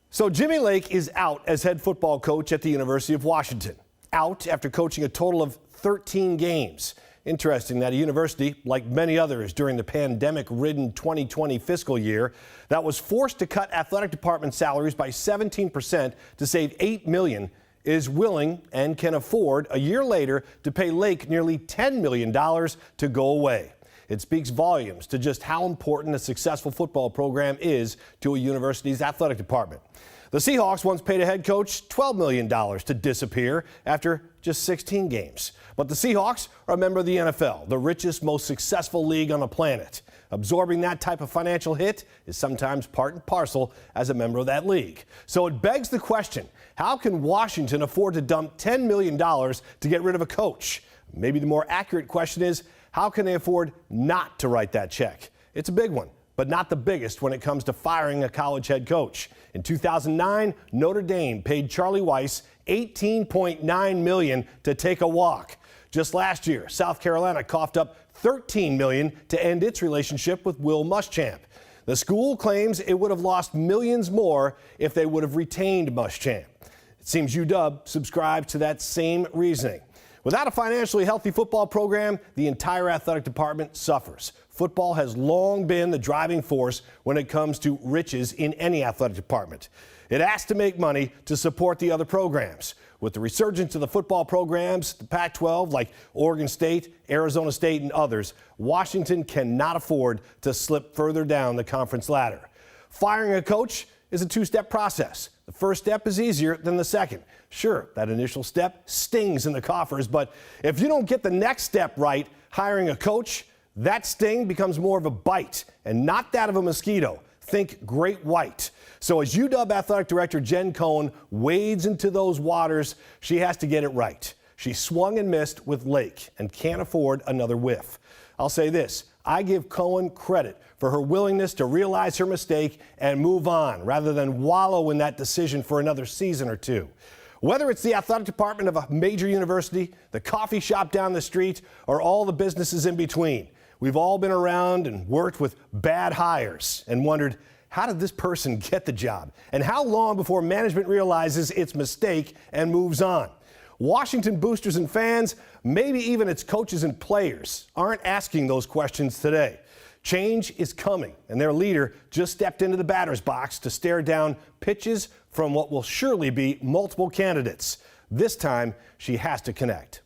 So Jimmy Lake is out as head football coach at the University of Washington. Out after coaching a total of 13 games. Interesting that a university, like many others during the pandemic-ridden 2020 fiscal year, that was forced to cut athletic department salaries by 17% to save $8 million, is willing and can afford a year later to pay Lake nearly $10 million to go away. It speaks volumes to just how important a successful football program is to a university's athletic department. The Seahawks once paid a head coach $12 million to disappear after just 16 games. But the Seahawks are a member of the NFL, the richest, most successful league on the planet. Absorbing that type of financial hit is sometimes part and parcel as a member of that league. So it begs the question, how can Washington afford to dump $10 million to get rid of a coach? Maybe the more accurate question is, how can they afford not to write that check? It's a big one, but not the biggest when it comes to firing a college head coach. In 2009, Notre Dame paid Charlie Weis $18.9 million to take a walk. Just last year, South Carolina coughed up $13 million to end its relationship with Will Muschamp. The school claims it would have lost millions more if they would have retained Muschamp. It seems UW subscribes to that same reasoning. Without a financially healthy football program, the entire athletic department suffers. Football has long been the driving force when it comes to riches in any athletic department. It has to make money to support the other programs. With the resurgence of the football programs, the Pac-12, like Oregon State, Arizona State, and others, Washington cannot afford to slip further down the conference ladder. Firing a coach is a two-step process. The first step is easier than the second. Sure, that initial step stings in the coffers, but if you don't get the next step right, hiring a coach, that sting becomes more of a bite and not that of a mosquito. Think great white. So as UW Athletic Director Jen Cohen wades into those waters, she has to get it right. She swung and missed with Lake and can't afford another whiff. I'll say this, I give Cohen credit for her willingness to realize her mistake and move on rather than wallow in that decision for another season or two. Whether it's the athletic department of a major university, the coffee shop down the street, or all the businesses in between, we've all been around and worked with bad hires and wondered, how did this person get the job? And how long before management realizes its mistake and moves on? Washington boosters and fans, maybe even its coaches and players, aren't asking those questions today. Change is coming, and their leader just stepped into the batter's box to stare down pitches from what will surely be multiple candidates. This time, she has to connect.